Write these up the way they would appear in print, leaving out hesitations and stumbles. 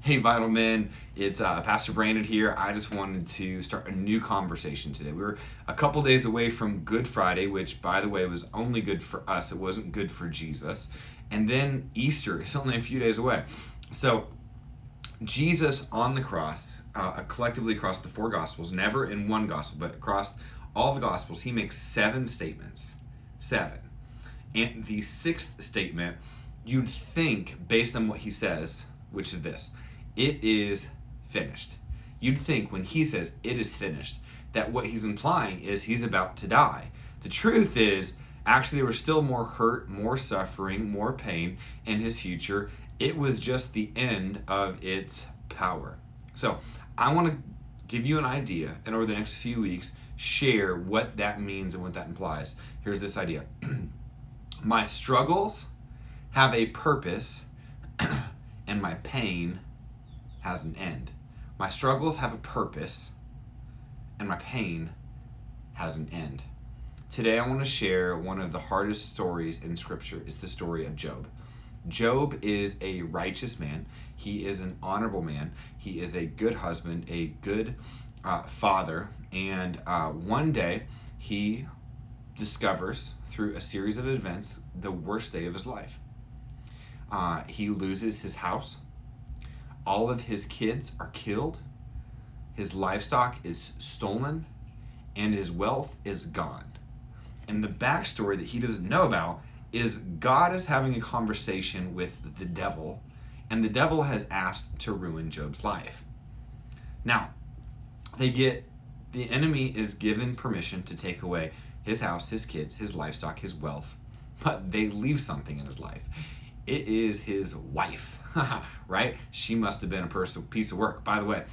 Hey, Vital Men, it's Pastor Brandon here. I just wanted to start a new conversation today. We're a couple days away from Good Friday, which, by the way, was only good for us. It wasn't good for Jesus. And then Easter is only a few days away. So, Jesus on the cross, collectively across the four Gospels, never in one Gospel, but across all the Gospels, he makes 7 statements. 7. And the 6th statement, you'd think, based on what he says, which is this: it is finished. You'd think when he says it is finished, that what he's implying is he's about to die. The truth is, actually, there was still more hurt, more suffering, more pain in his future. It was just the end of its power. So I want to give you an idea, and over the next few weeks, share what that means and what that implies. Here's this idea. My struggles have a purpose, and my pain has an end. My struggles have a purpose, and my pain has an end. Today I want to share one of the hardest stories in Scripture. It's the story of Job. Job is a righteous man. He is an honorable man. He is a good husband, a good father, and one day he discovers through a series of events the worst day of his life. He loses his house. All of his kids are killed. His livestock is stolen, and his wealth is gone. And the backstory that he doesn't know about is God is having a conversation with the devil, and the devil has asked to ruin Job's life. Now, the enemy is given permission to take away his house, his kids, his livestock, his wealth, but they leave something in his life. It is his wife, right? She must have been a piece of work. By the way,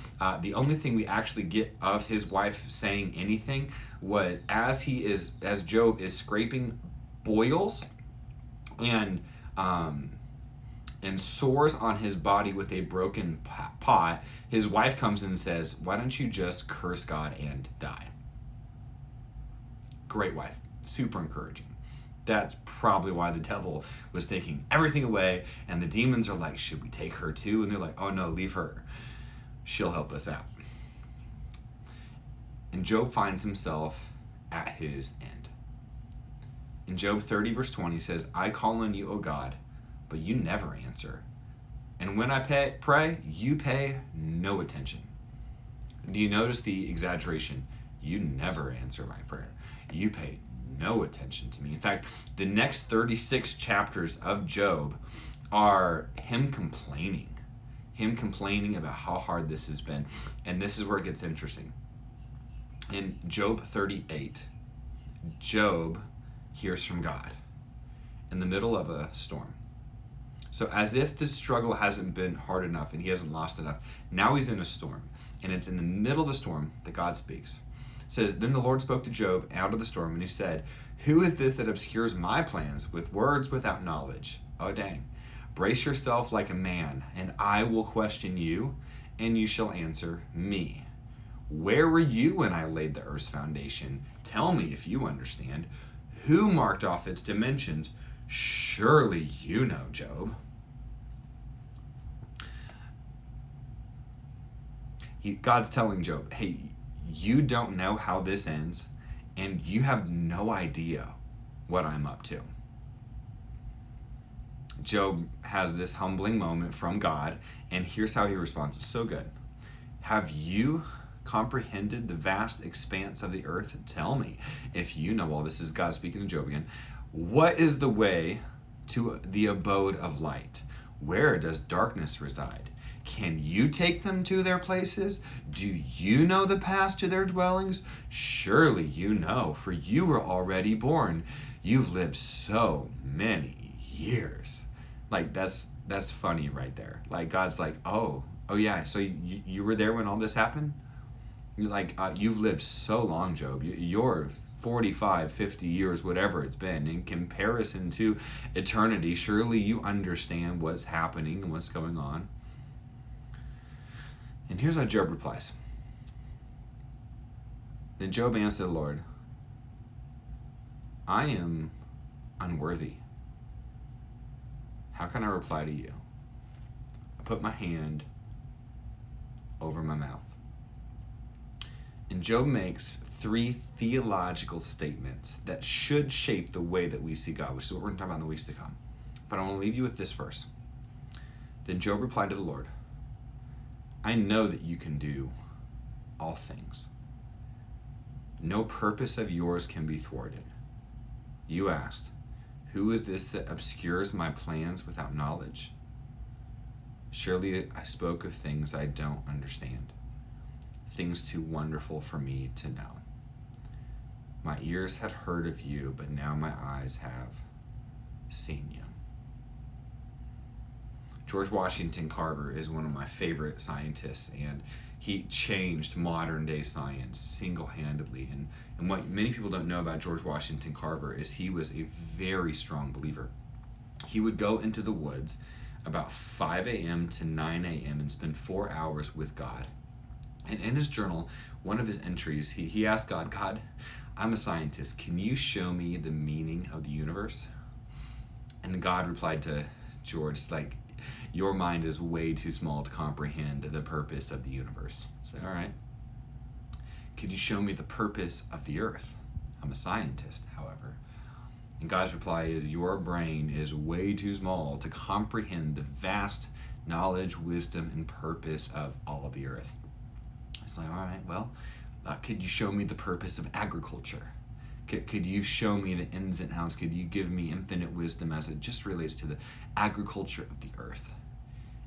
the only thing we actually get of his wife saying anything was as Job is scraping boils and sores on his body with a broken pot, his wife comes in and says, "Why don't you just curse God and die?" Great wife, super encouraging. That's probably why the devil was taking everything away, and the demons are like, should we take her too? And they're like, oh no, leave her. She'll help us out. And Job finds himself at his end. In Job 30 verse 20 says, I call on you, O God, but you never answer. And when I pray, you pay no attention. Do you notice the exaggeration? You never answer my prayer. You pay no attention to me. In fact, the next 36 chapters of Job are him complaining about how hard this has been. And this is where it gets interesting. In Job 38, Job hears from God in the middle of a storm. So as if the struggle hasn't been hard enough and he hasn't lost enough, now he's in a storm. And it's in the middle of the storm that God speaks. It says, then the Lord spoke to Job out of the storm, and he said, who is this that obscures my plans with words without knowledge? Oh, dang. Brace yourself like a man, and I will question you, and you shall answer me. Where were you when I laid the earth's foundation? Tell me if you understand. Who marked off its dimensions? Surely you know, Job. God's telling Job, hey, you don't know how this ends, and you have no idea what I'm up to. Job has this humbling moment from God, and here's how he responds. It's so good. Have you comprehended the vast expanse of the earth? Tell me if you know all this. Is God speaking to Job again. What is the way to the abode of light? Where does darkness reside? Can you take them to their places? Do you know the paths to their dwellings? Surely you know, for you were already born. You've lived so many years. Like, that's funny right there. Like, God's like, oh yeah, so you were there when all this happened? You're like, you've lived so long, Job. You're 45, 50 years, whatever it's been, in comparison to eternity. Surely you understand what's happening and what's going on. And here's how Job replies. Then Job answered the Lord, I am unworthy. How can I reply to you? I put my hand over my mouth. And Job makes 3 theological statements that should shape the way that we see God, which is what we're going to talk about in the weeks to come. But I want to leave you with this verse. Then Job replied to the Lord, I know that you can do all things. No purpose of yours can be thwarted. You asked, who is this that obscures my plans without knowledge? Surely I spoke of things I don't understand, things too wonderful for me to know. My ears had heard of you, but now my eyes have seen you. George Washington Carver is one of my favorite scientists, and he changed modern day science single-handedly. And what many people don't know about George Washington Carver is he was a very strong believer. He would go into the woods about 5 a.m. to 9 a.m. and spend 4 hours with God. And in his journal, one of his entries, he asked God, I'm a scientist. Can you show me the meaning of the universe? And God replied to George, like, your mind is way too small to comprehend the purpose of the universe. Say, all right. Could you show me the purpose of the earth? I'm a scientist, however. And God's reply is, your brain is way too small to comprehend the vast knowledge, wisdom, and purpose of all of the earth. It's like, all right, well, could you show me the purpose of agriculture? Could you show me the ins and outs? Could you give me infinite wisdom as it just relates to the agriculture of the earth?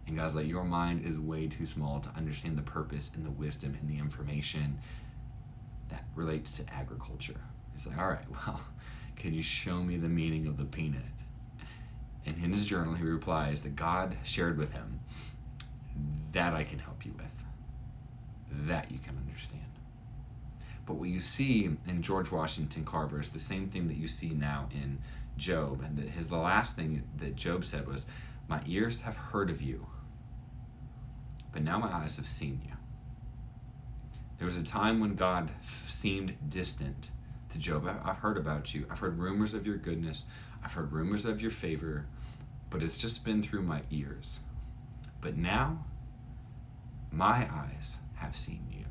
And God's like, your mind is way too small to understand the purpose and the wisdom and the information that relates to agriculture. He's like, all right, well, can you show me the meaning of the peanut? And in his journal, he replies that God shared with him, that I can help you with, that you can understand. But what you see in George Washington Carver is the same thing that you see now in Job. And the last thing that Job said was, my ears have heard of you, but now my eyes have seen you. There was a time when God seemed distant to Job. I've heard about you. I've heard rumors of your goodness. I've heard rumors of your favor, but it's just been through my ears. But now my eyes have seen you.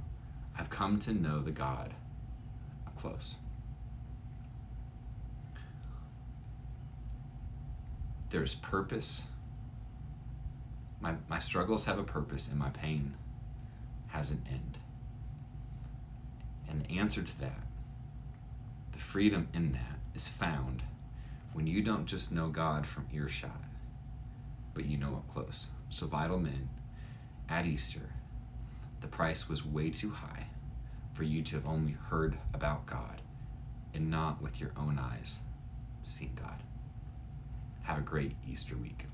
I've come to know the God up close. There's purpose. My struggles have a purpose, and my pain has an end. And the answer to that, the freedom in that, is found when you don't just know God from earshot, but you know up close. So Vital Men, at Easter, the price was way too high for you to have only heard about God and not with your own eyes seen God. Have a great Easter week.